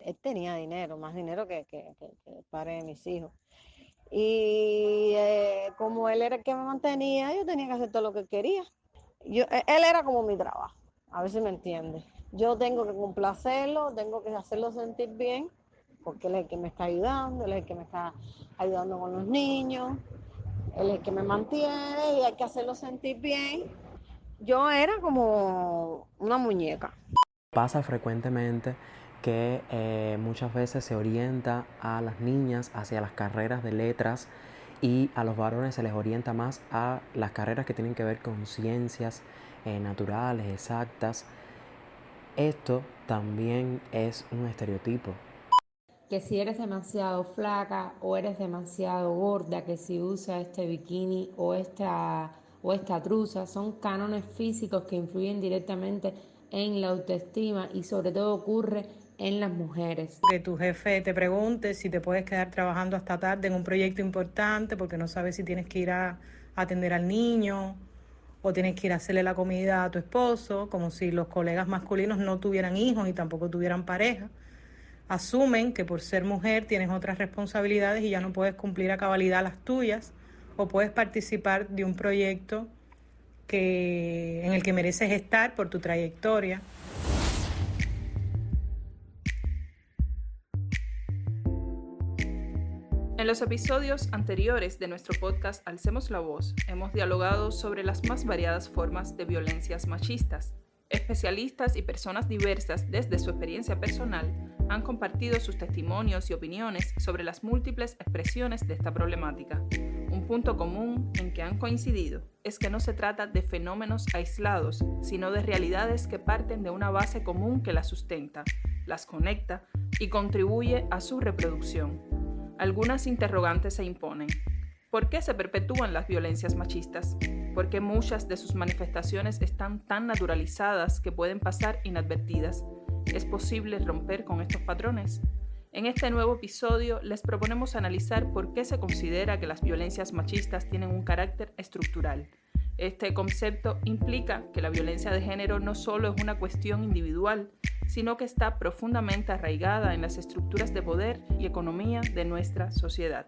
él tenía dinero, más dinero que el padre de mis hijos. Y como él era el que me mantenía, yo tenía que hacer todo lo que quería. Él era como mi trabajo, a ver si me entiende. Yo tengo que complacerlo, tengo que hacerlo sentir bien, porque él es el que me está ayudando, él es el que me está ayudando con los niños, él es el que me mantiene y hay que hacerlo sentir bien. Yo era como una muñeca. Pasa frecuentemente que muchas veces se orienta a las niñas hacia las carreras de letras y a los varones se les orienta más a las carreras que tienen que ver con ciencias naturales, exactas. Esto también es un estereotipo. Que si eres demasiado flaca o eres demasiado gorda, que si usa este bikini o esta truza, son cánones físicos que influyen directamente en la autoestima y sobre todo ocurre en las mujeres. Que tu jefe te pregunte si te puedes quedar trabajando hasta tarde en un proyecto importante porque no sabes si tienes que ir a atender al niño o tienes que ir a hacerle la comida a tu esposo, como si los colegas masculinos no tuvieran hijos y tampoco tuvieran pareja. Asumen que por ser mujer tienes otras responsabilidades y ya no puedes cumplir a cabalidad las tuyas o puedes participar de un proyecto en el que mereces estar por tu trayectoria. En los episodios anteriores de nuestro podcast Alcemos la Voz, hemos dialogado sobre las más variadas formas de violencias machistas. Especialistas y personas diversas desde su experiencia personal han compartido sus testimonios y opiniones sobre las múltiples expresiones de esta problemática. Un punto común en que han coincidido es que no se trata de fenómenos aislados, sino de realidades que parten de una base común que las sustenta, las conecta y contribuye a su reproducción. Algunas interrogantes se imponen. ¿Por qué se perpetúan las violencias machistas? ¿Por qué muchas de sus manifestaciones están tan naturalizadas que pueden pasar inadvertidas? ¿Es posible romper con estos patrones? En este nuevo episodio les proponemos analizar por qué se considera que las violencias machistas tienen un carácter estructural. Este concepto implica que la violencia de género no solo es una cuestión individual, sino que está profundamente arraigada en las estructuras de poder y economía de nuestra sociedad.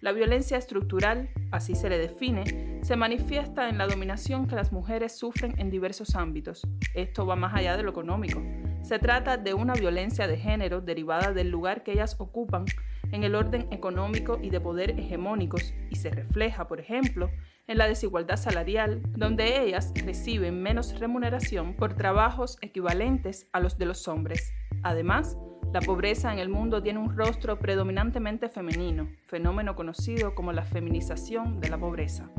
La violencia estructural, así se le define, se manifiesta en la dominación que las mujeres sufren en diversos ámbitos. Esto va más allá de lo económico. Se trata de una violencia de género derivada del lugar que ellas ocupan en el orden económico y de poder hegemónicos y se refleja, por ejemplo, en la desigualdad salarial, donde ellas reciben menos remuneración por trabajos equivalentes a los de los hombres. Además, la pobreza en el mundo tiene un rostro predominantemente femenino, fenómeno conocido como la feminización de la pobreza.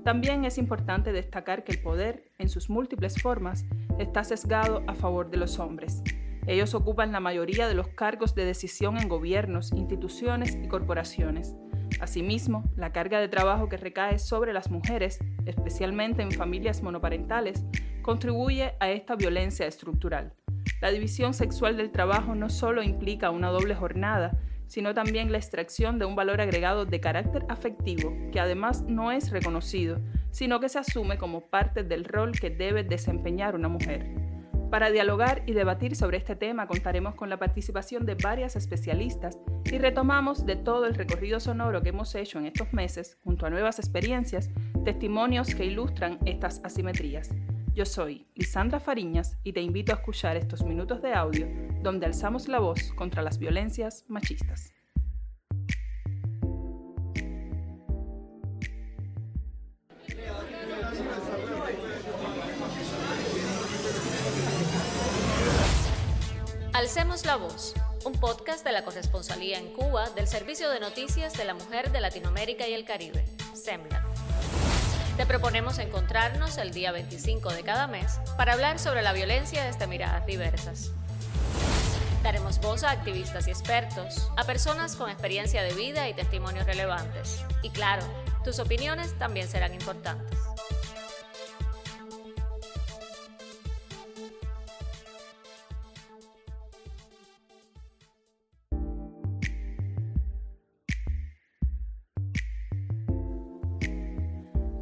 También es importante destacar que el poder, en sus múltiples formas, está sesgado a favor de los hombres. Ellos ocupan la mayoría de los cargos de decisión en gobiernos, instituciones y corporaciones. Asimismo, la carga de trabajo que recae sobre las mujeres, especialmente en familias monoparentales, contribuye a esta violencia estructural. La división sexual del trabajo no solo implica una doble jornada, sino también la extracción de un valor agregado de carácter afectivo, que además no es reconocido, sino que se asume como parte del rol que debe desempeñar una mujer. Para dialogar y debatir sobre este tema contaremos con la participación de varias especialistas y retomamos de todo el recorrido sonoro que hemos hecho en estos meses, junto a nuevas experiencias, testimonios que ilustran estas asimetrías. Yo soy Lisandra Fariñas y te invito a escuchar estos minutos de audio donde alzamos la voz contra las violencias machistas. Alcemos la Voz, un podcast de la corresponsalía en Cuba del Servicio de Noticias de la Mujer de Latinoamérica y el Caribe, SEMLA. Te proponemos encontrarnos el día 25 de cada mes para hablar sobre la violencia desde miradas diversas. Daremos voz a activistas y expertos, a personas con experiencia de vida y testimonios relevantes. Y claro, tus opiniones también serán importantes.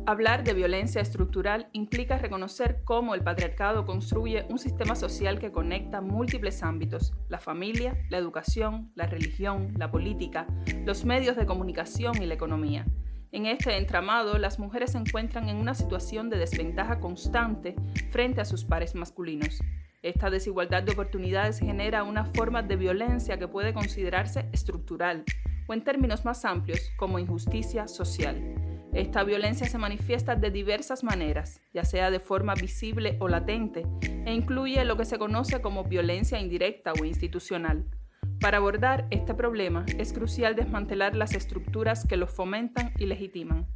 Hablar de violencia estructural implica reconocer cómo el patriarcado construye un sistema social que conecta múltiples ámbitos: la familia, la educación, la religión, la política, los medios de comunicación y la economía. En este entramado, las mujeres se encuentran en una situación de desventaja constante frente a sus pares masculinos. Esta desigualdad de oportunidades genera una forma de violencia que puede considerarse estructural, o en términos más amplios, como injusticia social. Esta violencia se manifiesta de diversas maneras, ya sea de forma visible o latente, e incluye lo que se conoce como violencia indirecta o institucional. Para abordar este problema, es crucial desmantelar las estructuras que lo fomentan y legitiman.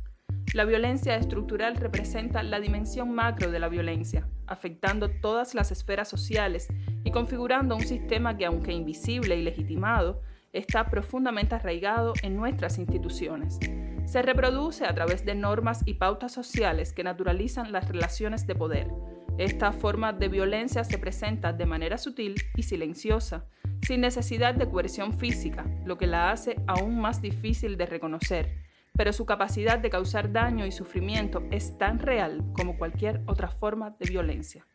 La violencia estructural representa la dimensión macro de la violencia, afectando todas las esferas sociales y configurando un sistema que, aunque invisible y legitimado, está profundamente arraigado en nuestras instituciones. Se reproduce a través de normas y pautas sociales que naturalizan las relaciones de poder. Esta forma de violencia se presenta de manera sutil y silenciosa, sin necesidad de coerción física, lo que la hace aún más difícil de reconocer, pero su capacidad de causar daño y sufrimiento es tan real como cualquier otra forma de violencia.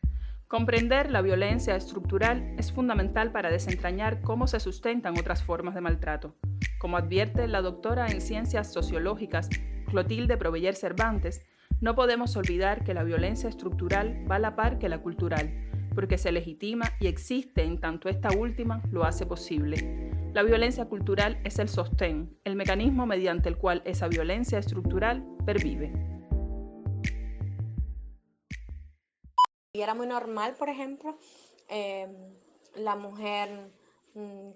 Comprender la violencia estructural es fundamental para desentrañar cómo se sustentan otras formas de maltrato. Como advierte la doctora en Ciencias Sociológicas Clotilde Proveller Cervantes, no podemos olvidar que la violencia estructural va a la par que la cultural, porque se legitima y existe en tanto esta última lo hace posible. La violencia cultural es el sostén, el mecanismo mediante el cual esa violencia estructural pervive. Y era muy normal, por ejemplo, la mujer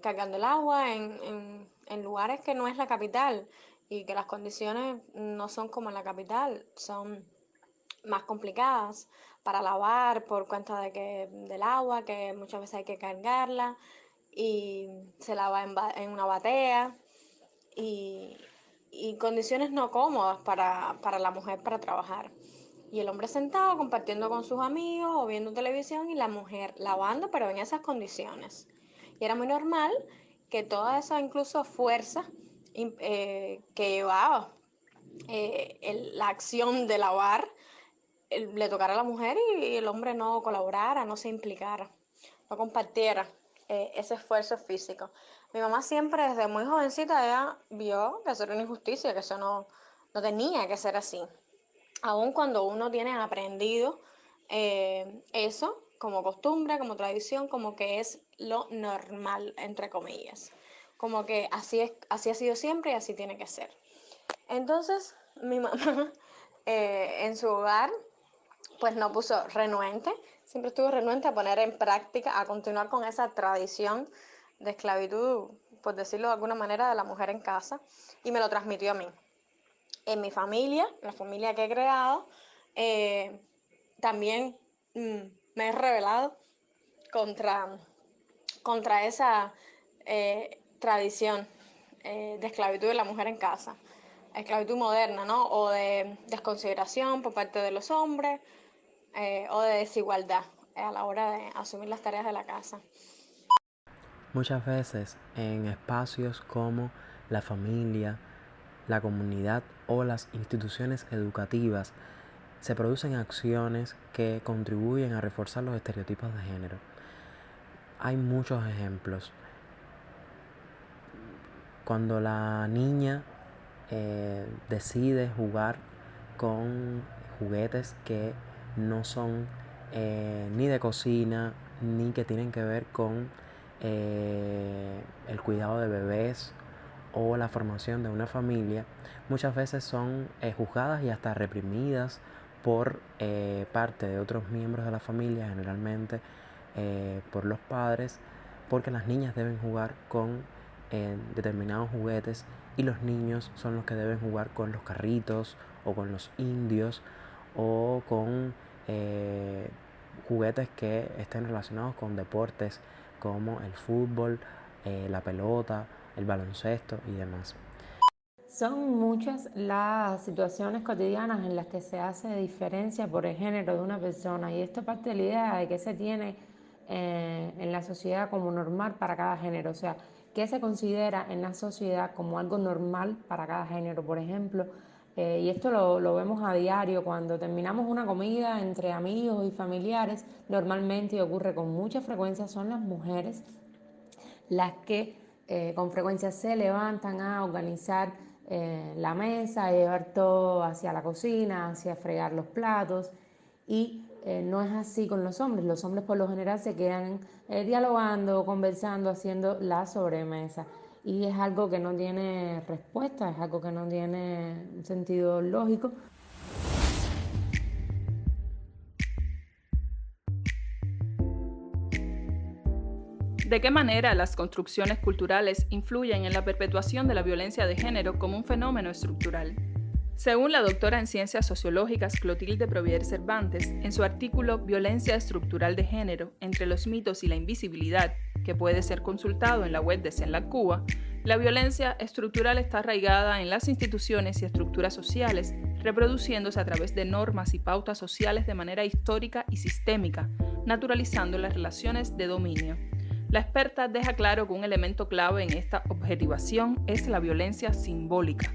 cargando el agua en lugares que no es la capital y que las condiciones no son como en la capital, son más complicadas para lavar por cuenta del agua, que muchas veces hay que cargarla y se lava en una batea y condiciones no cómodas para la mujer para trabajar. Y el hombre sentado compartiendo con sus amigos o viendo televisión y la mujer lavando, pero en esas condiciones. Y era muy normal que toda esa incluso fuerza que llevaba la acción de lavar le tocara a la mujer y el hombre no colaborara, no se implicara, no compartiera ese esfuerzo físico. Mi mamá siempre desde muy jovencita ella vio que eso era una injusticia, que eso no tenía que ser así. Aun cuando uno tiene aprendido eso como costumbre, como tradición, como que es lo normal, entre comillas. Como que así ha sido siempre y así tiene que ser. Entonces, mi mamá en su hogar, pues no puso renuente, siempre estuvo renuente a poner en práctica, a continuar con esa tradición de esclavitud, por decirlo de alguna manera, de la mujer en casa, y me lo transmitió a mí. En mi familia, la familia que he creado, también me he rebelado contra esa tradición de esclavitud de la mujer en casa, esclavitud moderna, ¿no? O de desconsideración por parte de los hombres, o de desigualdad a la hora de asumir las tareas de la casa. Muchas veces en espacios como la familia, la comunidad o las instituciones educativas se producen acciones que contribuyen a reforzar los estereotipos de género. Hay muchos ejemplos. Cuando la niña decide jugar con juguetes que no son ni de cocina ni que tienen que ver con el cuidado de bebés o la formación de una familia, muchas veces son juzgadas y hasta reprimidas por parte de otros miembros de la familia, generalmente por los padres, porque las niñas deben jugar con determinados juguetes y los niños son los que deben jugar con los carritos o con los indios o con juguetes que estén relacionados con deportes como el fútbol, la pelota, el baloncesto y demás. Son muchas las situaciones cotidianas en las que se hace diferencia por el género de una persona y esto parte de la idea de que se tiene en la sociedad como normal para cada género, o sea, qué se considera en la sociedad como algo normal para cada género. Por ejemplo, Y esto lo vemos a diario cuando terminamos una comida entre amigos y familiares. Normalmente ocurre con mucha frecuencia, son las mujeres las que con frecuencia se levantan a organizar la mesa, a llevar todo hacia la cocina, hacia fregar los platos, y no es así con los hombres. Los hombres por lo general se quedan dialogando, conversando, haciendo la sobremesa, y es algo que no tiene respuesta, es algo que no tiene un sentido lógico. ¿De qué manera las construcciones culturales influyen en la perpetuación de la violencia de género como un fenómeno estructural? Según la doctora en Ciencias Sociológicas Clotilde Provier Cervantes, en su artículo Violencia estructural de género, entre los mitos y la invisibilidad, que puede ser consultado en la web de CENLAC Cuba, la violencia estructural está arraigada en las instituciones y estructuras sociales, reproduciéndose a través de normas y pautas sociales de manera histórica y sistémica, naturalizando las relaciones de dominio. La experta deja claro que un elemento clave en esta objetivación es la violencia simbólica.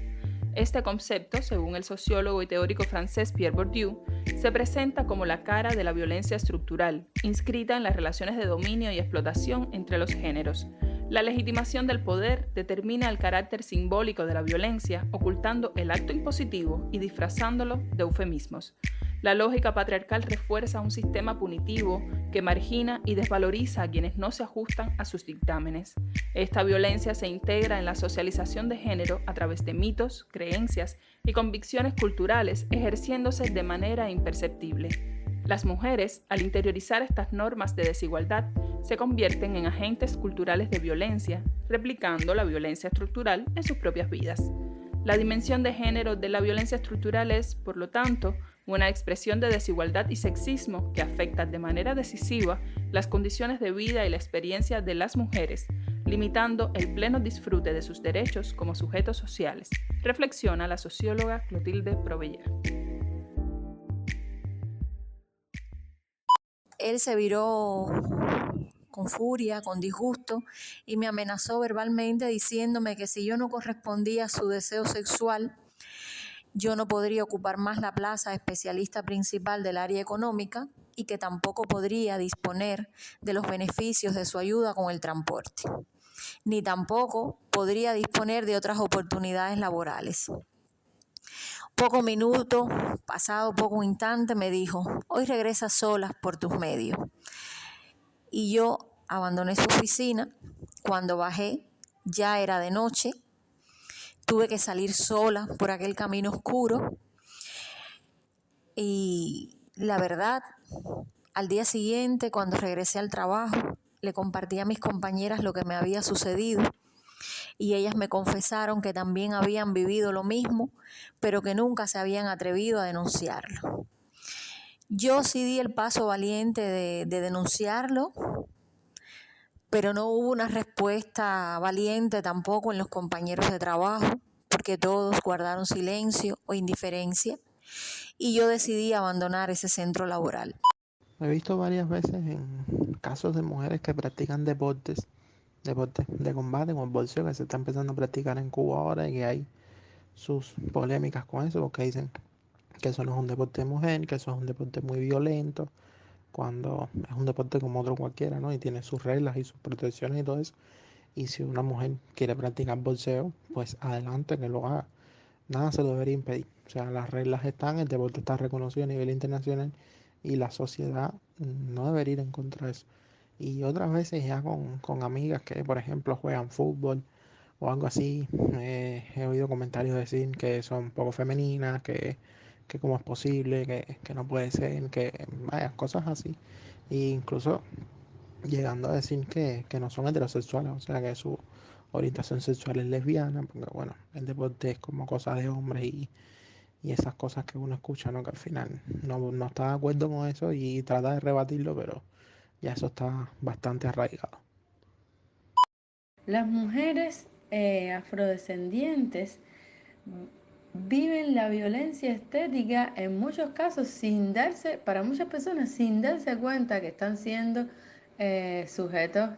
Este concepto, según el sociólogo y teórico francés Pierre Bourdieu, se presenta como la cara de la violencia estructural, inscrita en las relaciones de dominio y explotación entre los géneros. La legitimación del poder determina el carácter simbólico de la violencia, ocultando el acto impositivo y disfrazándolo de eufemismos. La lógica patriarcal refuerza un sistema punitivo que margina y desvaloriza a quienes no se ajustan a sus dictámenes. Esta violencia se integra en la socialización de género a través de mitos, creencias y convicciones culturales, ejerciéndose de manera imperceptible. Las mujeres, al interiorizar estas normas de desigualdad, se convierten en agentes culturales de violencia, replicando la violencia estructural en sus propias vidas. La dimensión de género de la violencia estructural es, por lo tanto, una expresión de desigualdad y sexismo que afecta de manera decisiva las condiciones de vida y la experiencia de las mujeres, limitando el pleno disfrute de sus derechos como sujetos sociales, reflexiona la socióloga Clotilde Provier. Él se viró con furia, con disgusto, y me amenazó verbalmente diciéndome que si yo no correspondía a su deseo sexual, yo no podría ocupar más la plaza de especialista principal del área económica y que tampoco podría disponer de los beneficios de su ayuda con el transporte, ni tampoco podría disponer de otras oportunidades laborales. Poco minuto, pasado poco instante, me dijo: hoy regresas sola por tus medios. Y yo abandoné su oficina. Cuando bajé, ya era de noche. Tuve que salir sola por aquel camino oscuro. Y la verdad, al día siguiente, cuando regresé al trabajo, le compartí a mis compañeras lo que me había sucedido. Y ellas me confesaron que también habían vivido lo mismo, pero que nunca se habían atrevido a denunciarlo. Yo sí di el paso valiente de denunciarlo, pero no hubo una respuesta valiente tampoco en los compañeros de trabajo, porque todos guardaron silencio o indiferencia, y yo decidí abandonar ese centro laboral. He visto varias veces en casos de mujeres que practican deportes de combate como el boxeo, que se está empezando a practicar en Cuba ahora, y que hay sus polémicas con eso, porque dicen que eso no es un deporte de mujer, que eso es un deporte muy violento, cuando es un deporte como otro cualquiera, ¿no? Y tiene sus reglas y sus protecciones y todo eso. Y si una mujer quiere practicar boxeo, pues adelante, que lo haga. Nada se lo debería impedir. O sea, las reglas están, el deporte está reconocido a nivel internacional y la sociedad no debería ir en contra de eso. Y otras veces ya con amigas que, por ejemplo, juegan fútbol o algo así, he oído comentarios decir que son poco femeninas, que cómo es posible, que no puede ser, que vaya, cosas así. E incluso llegando a decir que no son heterosexuales, o sea, que su orientación sexual es lesbiana, porque bueno, el deporte es como cosa de hombres y esas cosas que uno escucha, ¿no? Que al final no está de acuerdo con eso y trata de rebatirlo, pero ya eso está bastante arraigado. Las mujeres afrodescendientes viven la violencia estética en muchos casos para muchas personas, sin darse cuenta que están siendo sujetos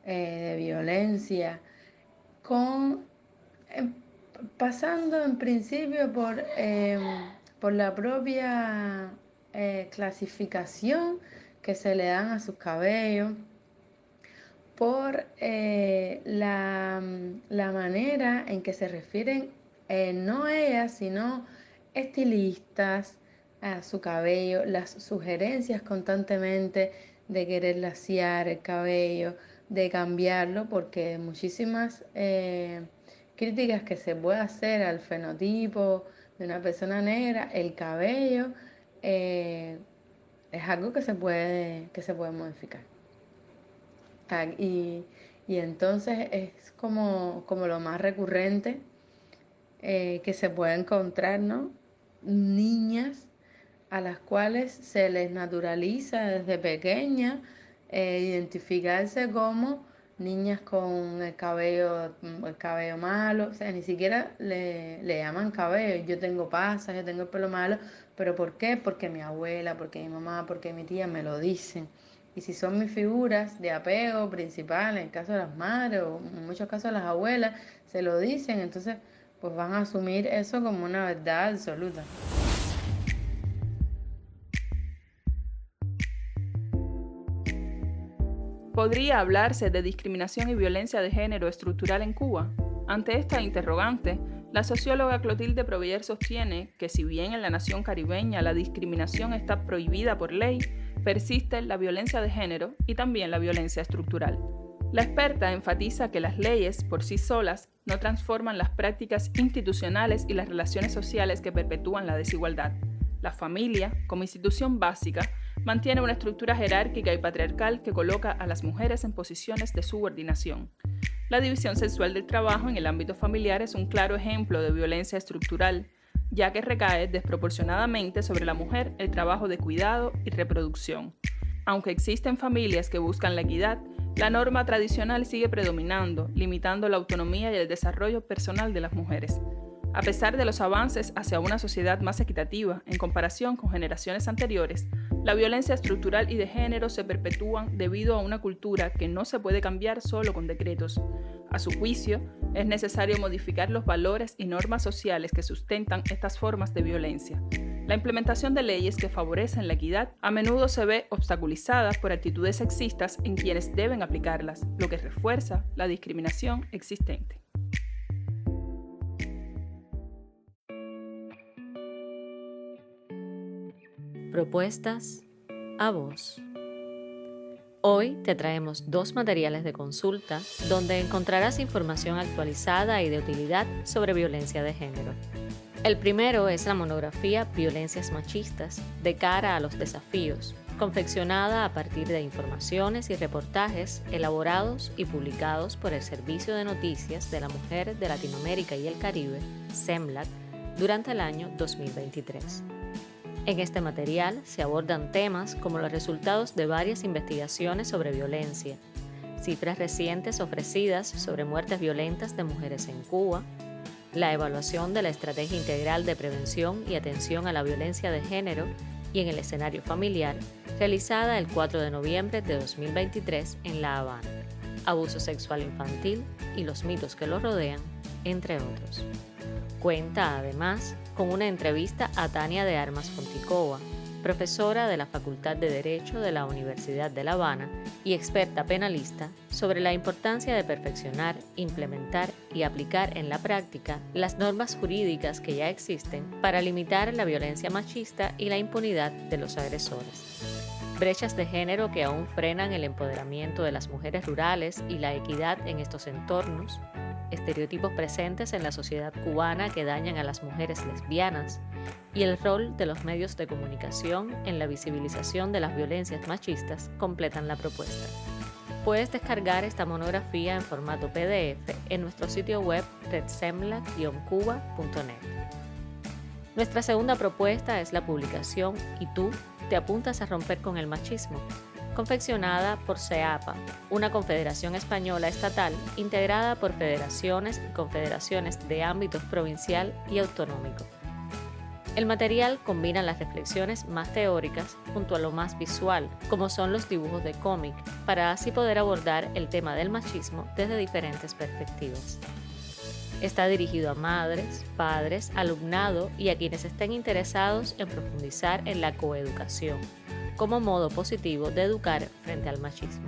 de violencia, pasando en principio por la propia clasificación que se le dan a sus cabellos, por la manera en que se refieren, no ellas, sino estilistas, a su cabello, las sugerencias constantemente de querer laciar el cabello, de cambiarlo, porque muchísimas críticas que se puede hacer al fenotipo de una persona negra, el cabello es algo que se puede modificar. Y entonces es como lo más recurrente que se puede encontrar, ¿no? Niñas a las cuales se les naturaliza desde pequeña identificarse como niñas con el cabello malo, o sea, ni siquiera le llaman cabello. Yo tengo pasas, yo tengo el pelo malo, pero ¿por qué? Porque mi abuela, porque mi mamá, porque mi tía me lo dicen. Y si son mis figuras de apego principal, en el caso de las madres o en muchos casos las abuelas, se lo dicen, entonces pues van a asumir eso como una verdad absoluta. ¿Podría hablarse de discriminación y violencia de género estructural en Cuba? Ante esta interrogante, la socióloga Clotilde Proveller sostiene que si bien en la nación caribeña la discriminación está prohibida por ley, persiste la violencia de género y también la violencia estructural. La experta enfatiza que las leyes por sí solas no transforman las prácticas institucionales y las relaciones sociales que perpetúan la desigualdad. La familia, como institución básica, mantiene una estructura jerárquica y patriarcal que coloca a las mujeres en posiciones de subordinación. La división sexual del trabajo en el ámbito familiar es un claro ejemplo de violencia estructural, ya que recae desproporcionadamente sobre la mujer el trabajo de cuidado y reproducción. Aunque existen familias que buscan la equidad, la norma tradicional sigue predominando, limitando la autonomía y el desarrollo personal de las mujeres. A pesar de los avances hacia una sociedad más equitativa en comparación con generaciones anteriores, la violencia estructural y de género se perpetúan debido a una cultura que no se puede cambiar solo con decretos. A su juicio, es necesario modificar los valores y normas sociales que sustentan estas formas de violencia. La implementación de leyes que favorecen la equidad a menudo se ve obstaculizada por actitudes sexistas en quienes deben aplicarlas, lo que refuerza la discriminación existente. Propuestas a vos. Hoy te traemos 2 materiales de consulta donde encontrarás información actualizada y de utilidad sobre violencia de género. El primero es la monografía Violencias machistas de cara a los desafíos, confeccionada a partir de informaciones y reportajes elaborados y publicados por el Servicio de Noticias de la Mujer de Latinoamérica y el Caribe, SEMLAC, durante el año 2023. En este material se abordan temas como los resultados de varias investigaciones sobre violencia, cifras recientes ofrecidas sobre muertes violentas de mujeres en Cuba, la evaluación de la Estrategia Integral de Prevención y Atención a la Violencia de Género y en el escenario familiar, realizada el 4 de noviembre de 2023 en La Habana, abuso sexual infantil y los mitos que lo rodean, entre otros. Cuenta, además, con una entrevista a Tania de Armas Fonticova, profesora de la Facultad de Derecho de la Universidad de La Habana y experta penalista, sobre la importancia de perfeccionar, implementar y aplicar en la práctica las normas jurídicas que ya existen para limitar la violencia machista y la impunidad de los agresores. Brechas de género que aún frenan el empoderamiento de las mujeres rurales y la equidad en estos entornos, estereotipos presentes en la sociedad cubana que dañan a las mujeres lesbianas y el rol de los medios de comunicación en la visibilización de las violencias machistas completan la propuesta. Puedes descargar esta monografía en formato PDF en nuestro sitio web redsemla-cuba.net. Nuestra segunda propuesta es la publicación ¿Y tú te apuntas a romper con el machismo?, confeccionada por CEAPA, una confederación española estatal integrada por federaciones y confederaciones de ámbitos provincial y autonómico. El material combina las reflexiones más teóricas junto a lo más visual, como son los dibujos de cómic, para así poder abordar el tema del machismo desde diferentes perspectivas. Está dirigido a madres, padres, alumnado y a quienes estén interesados en profundizar en la coeducación, como modo positivo de educar frente al machismo.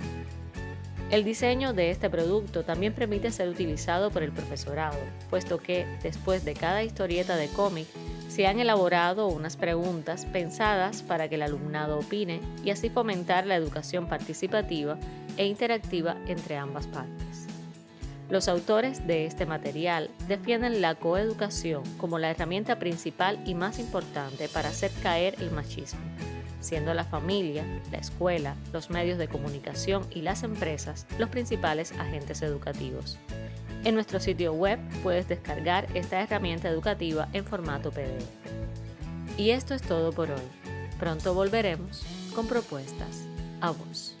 El diseño de este producto también permite ser utilizado por el profesorado, puesto que, después de cada historieta de cómic, se han elaborado unas preguntas pensadas para que el alumnado opine y así fomentar la educación participativa e interactiva entre ambas partes. Los autores de este material defienden la coeducación como la herramienta principal y más importante para hacer caer el machismo, siendo la familia, la escuela, los medios de comunicación y las empresas los principales agentes educativos. En nuestro sitio web puedes descargar esta herramienta educativa en formato PDF. Y esto es todo por hoy. Pronto volveremos con propuestas a vos.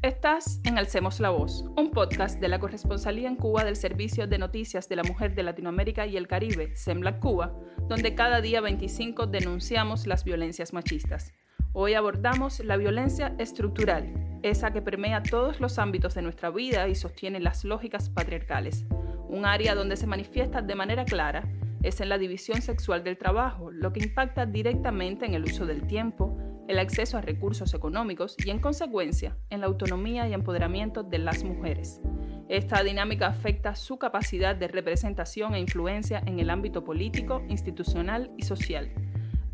Estás en Alcemos la Voz, un podcast de la corresponsalía en Cuba del Servicio de Noticias de la Mujer de Latinoamérica y el Caribe, SEMLAC Cuba, donde cada día 25 denunciamos las violencias machistas. Hoy abordamos la violencia estructural, esa que permea todos los ámbitos de nuestra vida y sostiene las lógicas patriarcales. Un área donde se manifiesta de manera clara es en la división sexual del trabajo, lo que impacta directamente en el uso del tiempo, el acceso a recursos económicos y, en consecuencia, en la autonomía y empoderamiento de las mujeres. Esta dinámica afecta su capacidad de representación e influencia en el ámbito político, institucional y social.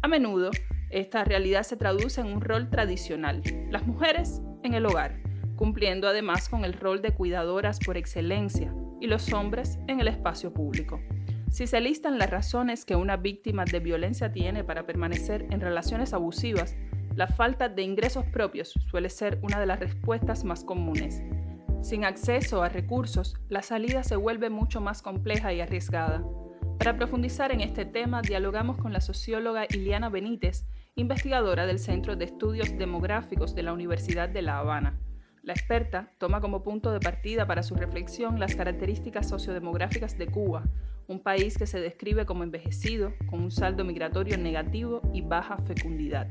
A menudo, esta realidad se traduce en un rol tradicional, las mujeres en el hogar, cumpliendo además con el rol de cuidadoras por excelencia, y los hombres en el espacio público. Si se listan las razones que una víctima de violencia tiene para permanecer en relaciones abusivas, la falta de ingresos propios suele ser una de las respuestas más comunes. Sin acceso a recursos, la salida se vuelve mucho más compleja y arriesgada. Para profundizar en este tema, dialogamos con la socióloga Iliana Benítez, investigadora del Centro de Estudios Demográficos de la Universidad de La Habana. La experta toma como punto de partida para su reflexión las características sociodemográficas de Cuba, un país que se describe como envejecido, con un saldo migratorio negativo y baja fecundidad.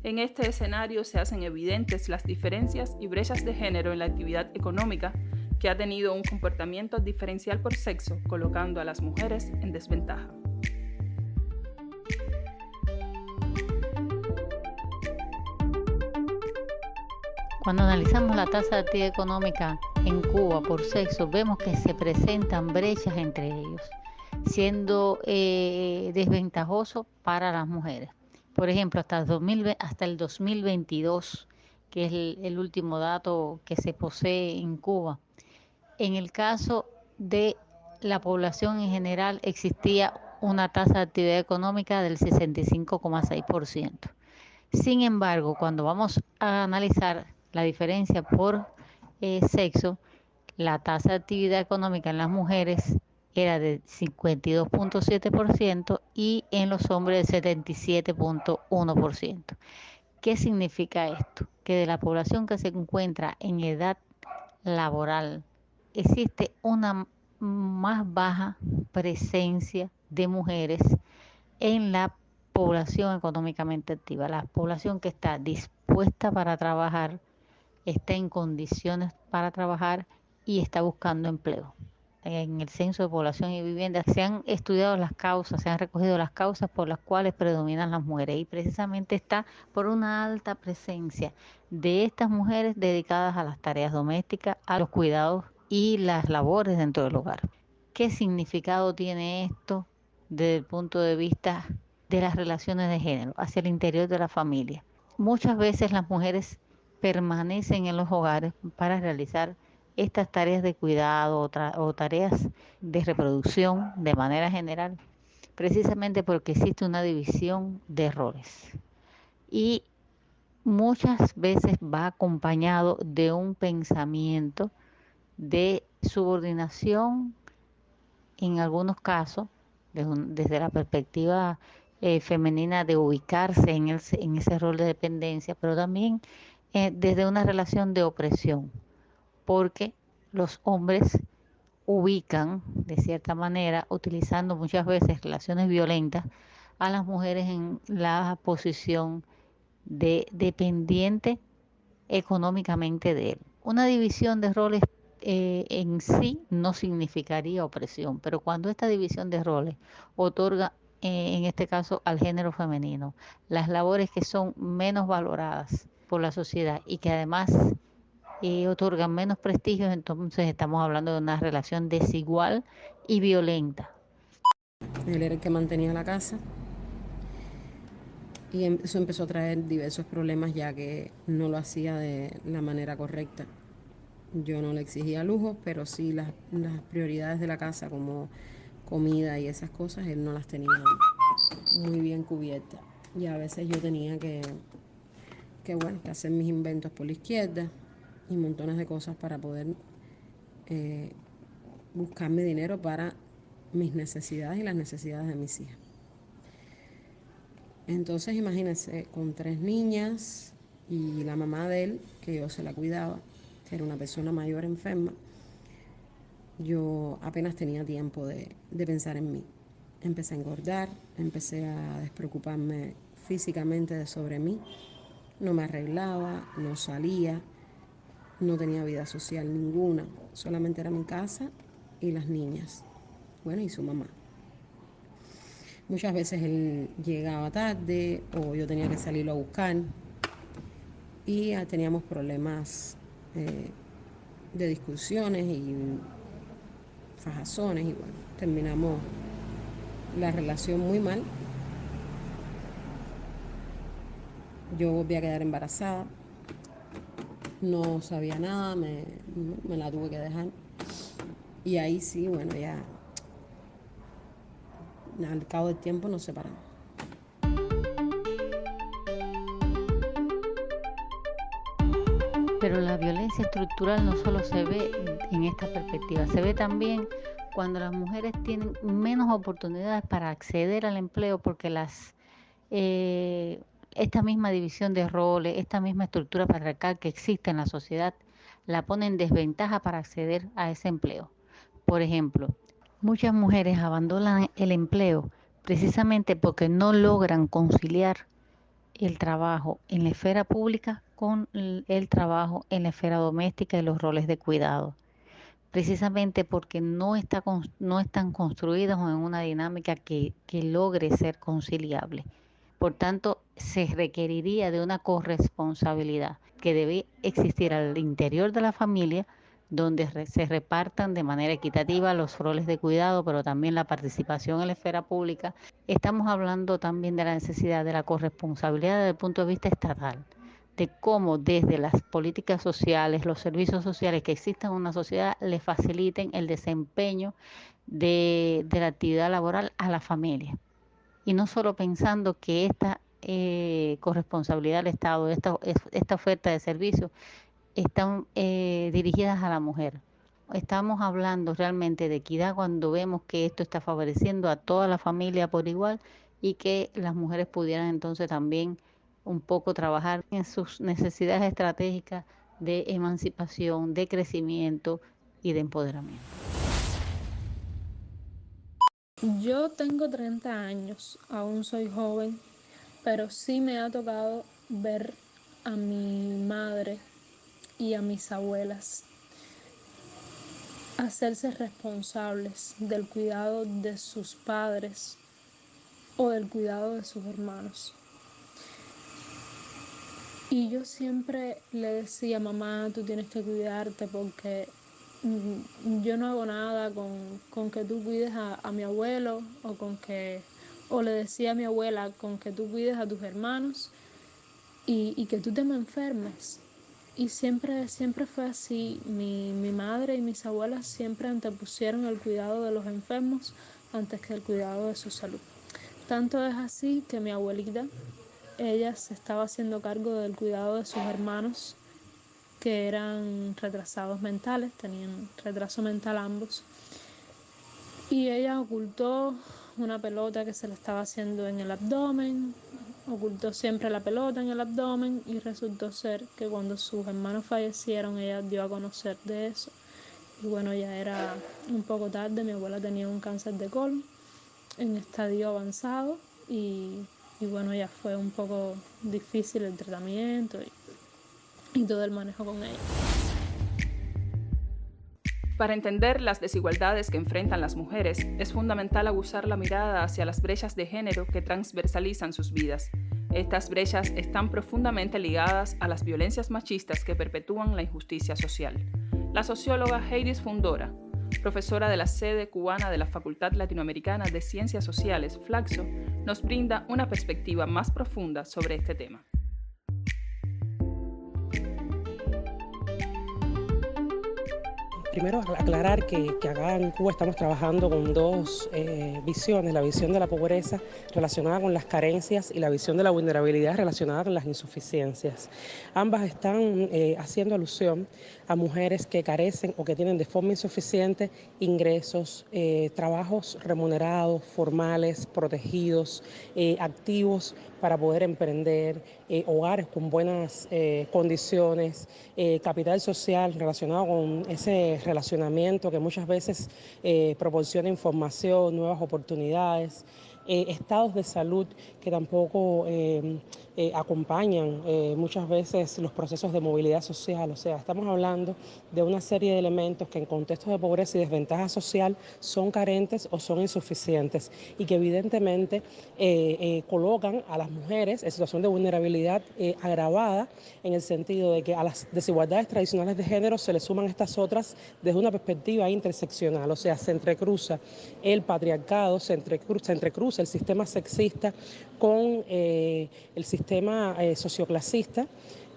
En este escenario se hacen evidentes las diferencias y brechas de género en la actividad económica, que ha tenido un comportamiento diferencial por sexo, colocando a las mujeres en desventaja. Cuando analizamos la tasa de actividad económica en Cuba por sexo, vemos que se presentan brechas entre ellos, siendo desventajoso para las mujeres. Por ejemplo, hasta el 2022, que es el último dato que se posee en Cuba, en el caso de la población en general existía una tasa de actividad económica del 65,6%. Sin embargo, cuando vamos a analizar la diferencia por sexo, la tasa de actividad económica en las mujeres era de 52,7% y en los hombres de 77,1%. ¿Qué significa esto? Que de la población que se encuentra en edad laboral existe una más baja presencia de mujeres en la población económicamente activa. La población que está dispuesta para trabajar, está en condiciones para trabajar y está buscando empleo. En el Censo de Población y Vivienda se han estudiado las causas, se han recogido las causas por las cuales predominan las mujeres y precisamente está por una alta presencia de estas mujeres dedicadas a las tareas domésticas, a los cuidados y las labores dentro del hogar. ¿Qué significado tiene esto desde el punto de vista de las relaciones de género hacia el interior de la familia? Muchas veces las mujeres permanecen en los hogares para realizar estas tareas de cuidado o tareas de reproducción de manera general, precisamente porque existe una división de roles. Y muchas veces va acompañado de un pensamiento de subordinación, en algunos casos, desde la perspectiva femenina de ubicarse en ese rol de dependencia, pero también desde una relación de opresión, porque los hombres ubican de cierta manera, utilizando muchas veces relaciones violentas, a las mujeres en la posición de dependiente económicamente de él. Una división de roles en sí no significaría opresión, pero cuando esta división de roles otorga, en este caso al género femenino, las labores que son menos valoradas por la sociedad y que además otorgan menos prestigio, entonces estamos hablando de una relación desigual y violenta. Él era el que mantenía la casa y eso empezó a traer diversos problemas ya que no lo hacía de la manera correcta. Yo no le exigía lujos, pero sí las prioridades de la casa como comida y esas cosas, él no las tenía muy bien cubiertas. Y a veces yo tenía que hacer mis inventos por la izquierda y montones de cosas para poder buscarme dinero para mis necesidades y las necesidades de mis hijas. Entonces imagínense, con 3 niñas y la mamá de él, que yo se la cuidaba, que era una persona mayor enferma, yo apenas tenía tiempo de pensar en mí. Empecé a engordar, empecé a despreocuparme físicamente sobre mí, no me arreglaba, no salía, no tenía vida social ninguna, solamente era mi casa y las niñas, bueno, y su mamá. Muchas veces él llegaba tarde o yo tenía que salirlo a buscar y teníamos problemas de discusiones y fajazones y bueno, terminamos la relación muy mal. Yo volví a quedar embarazada, no sabía nada, me la tuve que dejar y ahí sí, bueno, ya al cabo del tiempo nos separamos. Pero la violencia estructural no solo se ve en esta perspectiva, se ve también cuando las mujeres tienen menos oportunidades para acceder al empleo porque esta misma división de roles, esta misma estructura patriarcal que existe en la sociedad, la pone en desventaja para acceder a ese empleo. Por ejemplo, muchas mujeres abandonan el empleo precisamente porque no logran conciliar el trabajo en la esfera pública con el trabajo en la esfera doméstica y los roles de cuidado, precisamente porque no están construidas en una dinámica que logre ser conciliable. Por tanto, se requeriría de una corresponsabilidad que debe existir al interior de la familia, donde se repartan de manera equitativa los roles de cuidado, pero también la participación en la esfera pública. Estamos hablando también de la necesidad de la corresponsabilidad desde el punto de vista estatal, de cómo desde las políticas sociales, los servicios sociales que existen en una sociedad le faciliten el desempeño de la actividad laboral a la familia. Y no solo pensando que esta corresponsabilidad del Estado, esta oferta de servicios, están dirigidas a la mujer. Estamos hablando realmente de equidad cuando vemos que esto está favoreciendo a toda la familia por igual y que las mujeres pudieran entonces también un poco trabajar en sus necesidades estratégicas de emancipación, de crecimiento y de empoderamiento. Yo tengo 30 años, aún soy joven, pero sí me ha tocado ver a mi madre y a mis abuelas hacerse responsables del cuidado de sus padres o del cuidado de sus hermanos. Y yo siempre le decía, mamá, tú tienes que cuidarte porque yo no hago nada con que tú cuides a mi abuelo o le decía a mi abuela con que tú cuides a tus hermanos y que tú te me enfermes. Y siempre fue así. Mi madre y mis abuelas siempre antepusieron el cuidado de los enfermos antes que el cuidado de su salud. Tanto es así que mi abuelita, ella se estaba haciendo cargo del cuidado de sus hermanos que eran retrasados mentales, tenían retraso mental ambos. Y ella ocultó una pelota que se le estaba haciendo en el abdomen, ocultó siempre la pelota en el abdomen y resultó ser que cuando sus hermanos fallecieron ella dio a conocer de eso y bueno, ya era un poco tarde. Mi abuela tenía un cáncer de colon en estadio avanzado y bueno, ya fue un poco difícil el tratamiento y todo el manejo con ella. Para entender las desigualdades que enfrentan las mujeres, es fundamental aguzar la mirada hacia las brechas de género que transversalizan sus vidas. Estas brechas están profundamente ligadas a las violencias machistas que perpetúan la injusticia social. La socióloga Heidis Fundora, profesora de la sede cubana de la Facultad Latinoamericana de Ciencias Sociales, Flaxo, nos brinda una perspectiva más profunda sobre este tema. Primero, aclarar que acá en Cuba estamos trabajando con dos visiones, la visión de la pobreza relacionada con las carencias y la visión de la vulnerabilidad relacionada con las insuficiencias. Ambas están haciendo alusión a mujeres que carecen o que tienen de forma insuficiente ingresos, trabajos remunerados, formales, protegidos, activos para poder emprender, hogares con buenas condiciones, capital social relacionado con ese relacionamiento que muchas veces proporciona información, nuevas oportunidades, estados de salud que tampoco acompañan muchas veces los procesos de movilidad social. O sea, estamos hablando de una serie de elementos que en contextos de pobreza y desventaja social son carentes o son insuficientes y que evidentemente colocan a las mujeres en situación de vulnerabilidad agravada, en el sentido de que a las desigualdades tradicionales de género se le suman estas otras desde una perspectiva interseccional. O sea, se entrecruza el patriarcado, se entrecruza el sistema sexista con el sistema socioclasista,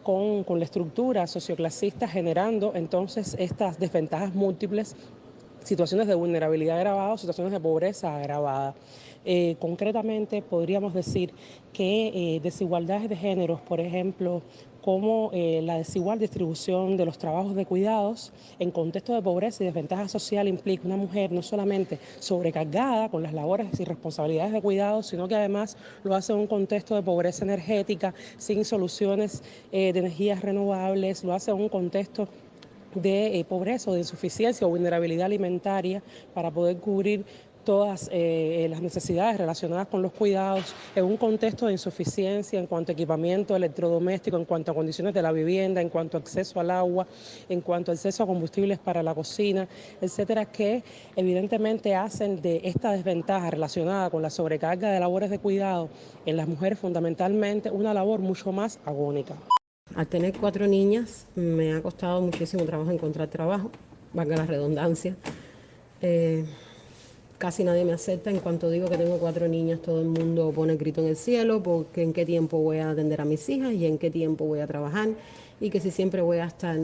con la estructura socioclasista, generando entonces estas desventajas múltiples, situaciones de vulnerabilidad agravada o situaciones de pobreza agravada. Concretamente podríamos decir que desigualdades de géneros, por ejemplo, como la desigual distribución de los trabajos de cuidados en contexto de pobreza y desventaja social, implica una mujer no solamente sobrecargada con las labores y responsabilidades de cuidados, sino que además lo hace en un contexto de pobreza energética, sin soluciones de energías renovables, lo hace en un contexto de pobreza o de insuficiencia o vulnerabilidad alimentaria para poder cubrir todas las necesidades relacionadas con los cuidados en un contexto de insuficiencia en cuanto a equipamiento electrodoméstico, en cuanto a condiciones de la vivienda, en cuanto a acceso al agua, en cuanto a acceso a combustibles para la cocina, etcétera, que evidentemente hacen de esta desventaja relacionada con la sobrecarga de labores de cuidado en las mujeres fundamentalmente una labor mucho más agónica. Al tener 4 niñas me ha costado muchísimo trabajo encontrar trabajo, valga la redundancia. Casi nadie me acepta. En cuanto digo que tengo 4 niñas, todo el mundo pone el grito en el cielo porque en qué tiempo voy a atender a mis hijas y en qué tiempo voy a trabajar y que si siempre voy a estar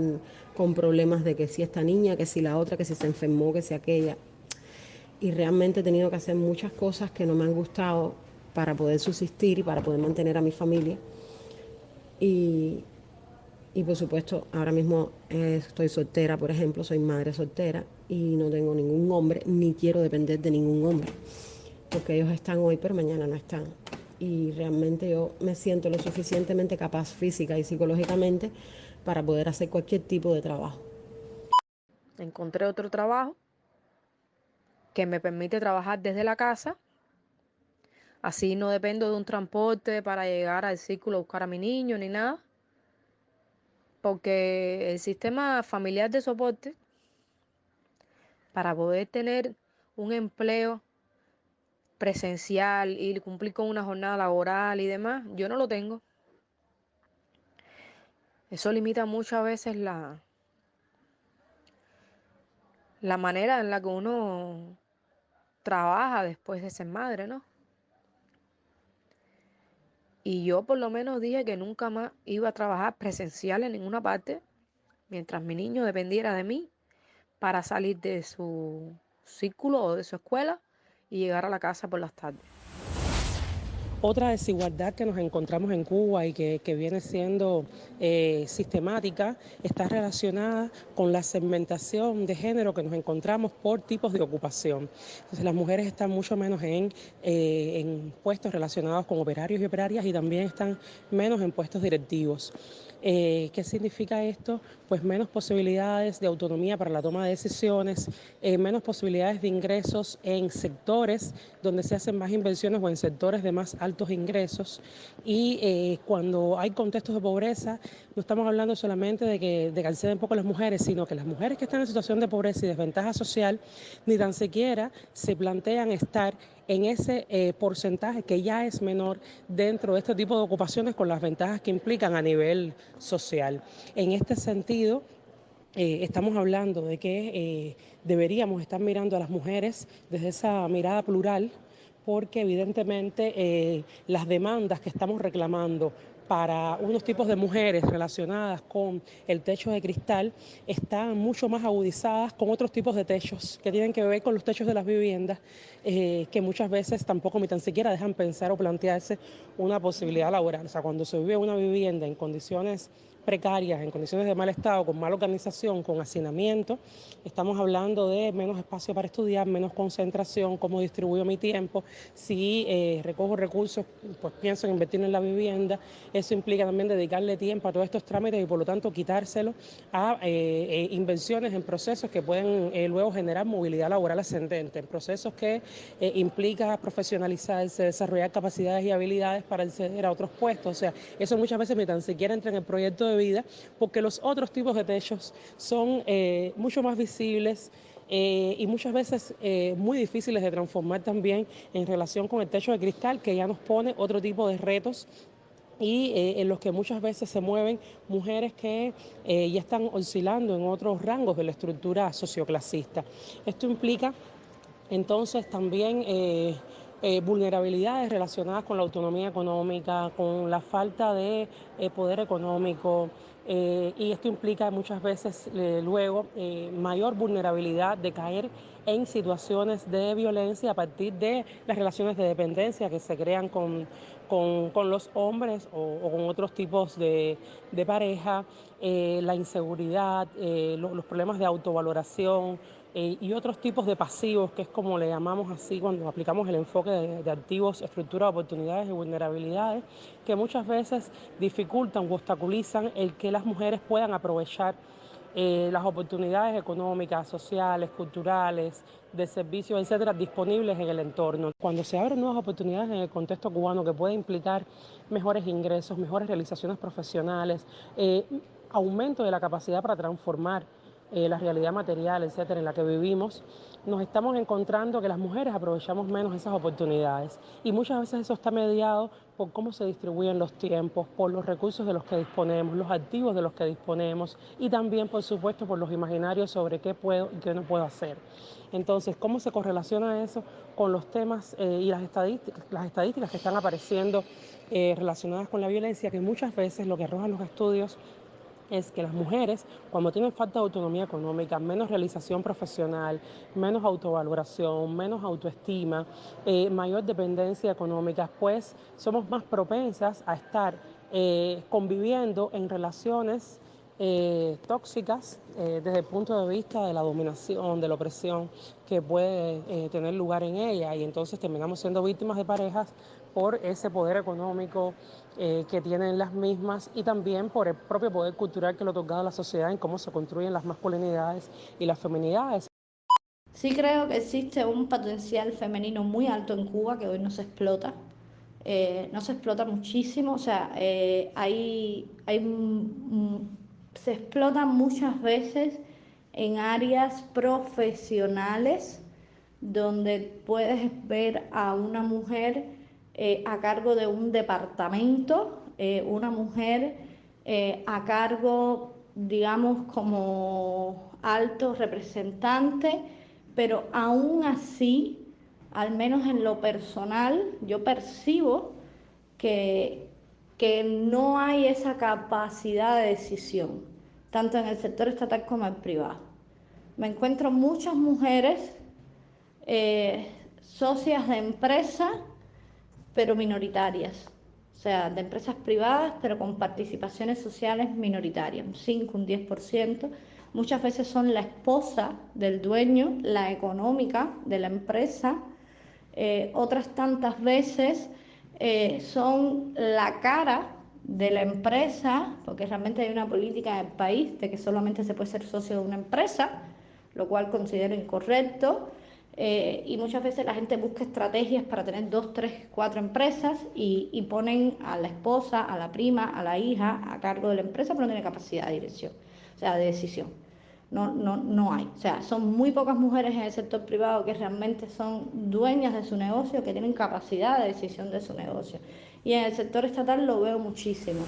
con problemas de que si esta niña, que si la otra, que si se enfermó, que si aquella. Y realmente he tenido que hacer muchas cosas que no me han gustado para poder subsistir y para poder mantener a mi familia. Y por supuesto, ahora mismo estoy soltera, por ejemplo, soy madre soltera y no tengo ningún hombre, ni quiero depender de ningún hombre, porque ellos están hoy, pero mañana no están. Y realmente yo me siento lo suficientemente capaz física y psicológicamente para poder hacer cualquier tipo de trabajo. Encontré otro trabajo que me permite trabajar desde la casa, así no dependo de un transporte para llegar al círculo a buscar a mi niño ni nada. Porque el sistema familiar de soporte, para poder tener un empleo presencial y cumplir con una jornada laboral y demás, yo no lo tengo. Eso limita muchas veces la manera en la que uno trabaja después de ser madre, ¿no? Y yo por lo menos dije que nunca más iba a trabajar presencial en ninguna parte mientras mi niño dependiera de mí para salir de su círculo o de su escuela y llegar a la casa por las tardes. Otra desigualdad que nos encontramos en Cuba y que viene siendo sistemática está relacionada con la segmentación de género que nos encontramos por tipos de ocupación. Entonces las mujeres están mucho menos en puestos relacionados con operarios y operarias y también están menos en puestos directivos. ¿Qué significa esto? Pues menos posibilidades de autonomía para la toma de decisiones, menos posibilidades de ingresos en sectores donde se hacen más inversiones o en sectores de más altos ingresos. Y cuando hay contextos de pobreza, no estamos hablando solamente de que acceden poco las mujeres, sino que las mujeres que están en situación de pobreza y desventaja social ni tan siquiera se plantean estar en ese porcentaje que ya es menor dentro de este tipo de ocupaciones con las ventajas que implican a nivel social. En este sentido, estamos hablando de que deberíamos estar mirando a las mujeres desde esa mirada plural, porque evidentemente las demandas que estamos reclamando para unos tipos de mujeres relacionadas con el techo de cristal están mucho más agudizadas con otros tipos de techos que tienen que ver con los techos de las viviendas, que muchas veces tampoco ni tan siquiera dejan pensar o plantearse una posibilidad laboral. O sea, cuando se vive una vivienda en condiciones precarias, en condiciones de mal estado, con mala organización, con hacinamiento, estamos hablando de menos espacio para estudiar, menos concentración, cómo distribuyo mi tiempo, si recojo recursos, pues pienso en invertir en la vivienda, eso implica también dedicarle tiempo a todos estos trámites y por lo tanto quitárselo a inversiones en procesos que pueden luego generar movilidad laboral ascendente, en procesos que implica profesionalizarse, desarrollar capacidades y habilidades para acceder a otros puestos. O sea, eso muchas veces ni tan siquiera entra en el proyecto de vida, porque los otros tipos de techos son mucho más visibles y muchas veces muy difíciles de transformar también en relación con el techo de cristal, que ya nos pone otro tipo de retos y en los que muchas veces se mueven mujeres que ya están oscilando en otros rangos de la estructura socioclasista. Esto implica entonces también vulnerabilidades relacionadas con la autonomía económica, con la falta de poder económico, y esto implica muchas veces luego mayor vulnerabilidad de caer en situaciones de violencia a partir de las relaciones de dependencia que se crean con los hombres o con otros tipos de pareja, la inseguridad, los problemas de autovaloración, y otros tipos de pasivos, que es como le llamamos así cuando aplicamos el enfoque de activos, estructura de oportunidades y vulnerabilidades, que muchas veces dificultan o obstaculizan el que las mujeres puedan aprovechar las oportunidades económicas, sociales, culturales, de servicios, etcétera, disponibles en el entorno. Cuando se abren nuevas oportunidades en el contexto cubano que puede implicar mejores ingresos, mejores realizaciones profesionales, aumento de la capacidad para transformar la realidad material, etcétera, en la que vivimos, nos estamos encontrando que las mujeres aprovechamos menos esas oportunidades y muchas veces eso está mediado por cómo se distribuyen los tiempos, por los recursos de los que disponemos, los activos de los que disponemos y también, por supuesto, por los imaginarios sobre qué puedo y qué no puedo hacer. Entonces, ¿cómo se correlaciona eso con los temas y las estadísticas que están apareciendo relacionadas con la violencia, que muchas veces lo que arrojan los estudios es que las mujeres, cuando tienen falta de autonomía económica, menos realización profesional, menos autovaloración, menos autoestima, mayor dependencia económica, pues somos más propensas a estar conviviendo en relaciones tóxicas desde el punto de vista de la dominación, de la opresión que puede tener lugar en ella, y entonces terminamos siendo víctimas de parejas por ese poder económico que tienen las mismas y también por el propio poder cultural que le ha otorgado a la sociedad en cómo se construyen las masculinidades y las feminidades. Sí creo que existe un potencial femenino muy alto en Cuba que hoy no se explota. No se explota muchísimo, o sea, se explota muchas veces en áreas profesionales donde puedes ver a una mujer a cargo de un departamento, una mujer a cargo, digamos, como alto representante, pero aún así, al menos en lo personal, yo percibo que no hay esa capacidad de decisión, tanto en el sector estatal como en el privado. Me encuentro muchas mujeres socias de empresas, pero minoritarias, o sea, de empresas privadas, pero con participaciones sociales minoritarias, un 5, un 10%. Muchas veces son la esposa del dueño, la económica de la empresa. Otras tantas veces son la cara de la empresa, porque realmente hay una política en el país de que solamente se puede ser socio de una empresa, lo cual considero incorrecto, y muchas veces la gente busca estrategias para tener 2, 3, 4 empresas y ponen a la esposa, a la prima, a la hija a cargo de la empresa, pero no tiene capacidad de dirección, o sea, de decisión. No hay. O sea, son muy pocas mujeres en el sector privado que realmente son dueñas de su negocio, que tienen capacidad de decisión de su negocio. Y en el sector estatal lo veo muchísimo.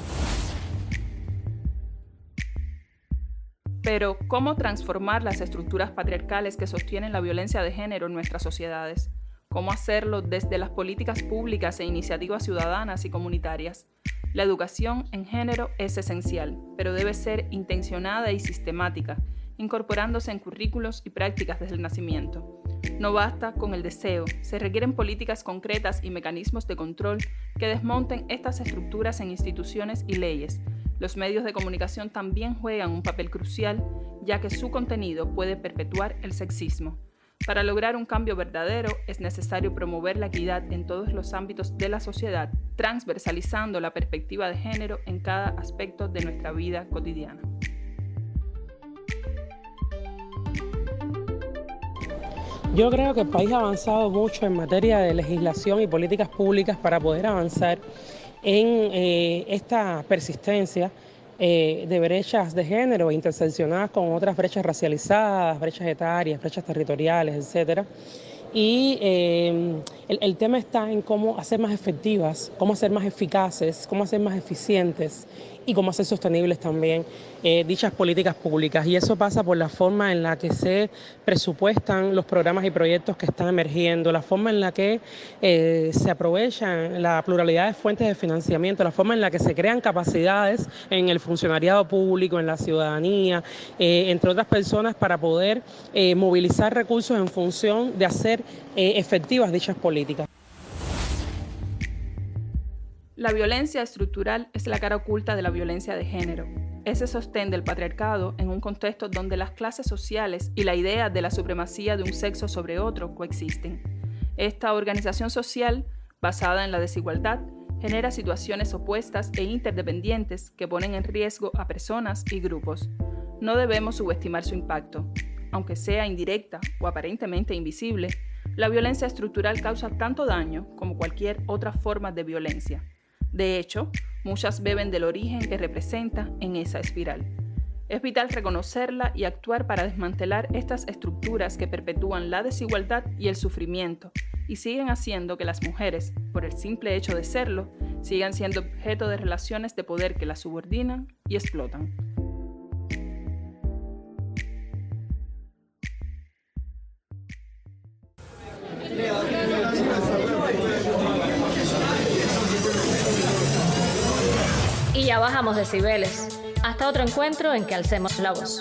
Pero, ¿cómo transformar las estructuras patriarcales que sostienen la violencia de género en nuestras sociedades? ¿Cómo hacerlo desde las políticas públicas e iniciativas ciudadanas y comunitarias? La educación en género es esencial, pero debe ser intencionada y sistemática, incorporándose en currículos y prácticas desde el nacimiento. No basta con el deseo, se requieren políticas concretas y mecanismos de control que desmonten estas estructuras en instituciones y leyes. Los medios de comunicación también juegan un papel crucial, ya que su contenido puede perpetuar el sexismo. Para lograr un cambio verdadero es necesario promover la equidad en todos los ámbitos de la sociedad, transversalizando la perspectiva de género en cada aspecto de nuestra vida cotidiana. Yo creo que el país ha avanzado mucho en materia de legislación y políticas públicas para poder avanzar en esta persistencia de brechas de género interseccionadas con otras brechas racializadas, brechas etarias, brechas territoriales, etcétera. Y el tema está en cómo hacer más efectivas, cómo hacer más eficaces, cómo hacer más eficientes y cómo hacer sostenibles también dichas políticas públicas. Y eso pasa por la forma en la que se presupuestan los programas y proyectos que están emergiendo, la forma en la que se aprovechan la pluralidad de fuentes de financiamiento, la forma en la que se crean capacidades en el funcionariado público, en la ciudadanía, entre otras personas, para poder movilizar recursos en función de hacer efectivas dichas políticas. La violencia estructural es la cara oculta de la violencia de género. Ese sostén del patriarcado en un contexto donde las clases sociales y la idea de la supremacía de un sexo sobre otro coexisten. Esta organización social, basada en la desigualdad, genera situaciones opuestas e interdependientes que ponen en riesgo a personas y grupos. No debemos subestimar su impacto. Aunque sea indirecta o aparentemente invisible, la violencia estructural causa tanto daño como cualquier otra forma de violencia. De hecho, muchas beben del origen que representa en esa espiral. Es vital reconocerla y actuar para desmantelar estas estructuras que perpetúan la desigualdad y el sufrimiento y siguen haciendo que las mujeres, por el simple hecho de serlo, sigan siendo objeto de relaciones de poder que las subordinan y explotan. Y ya bajamos decibeles. Hasta otro encuentro en que alcemos la voz.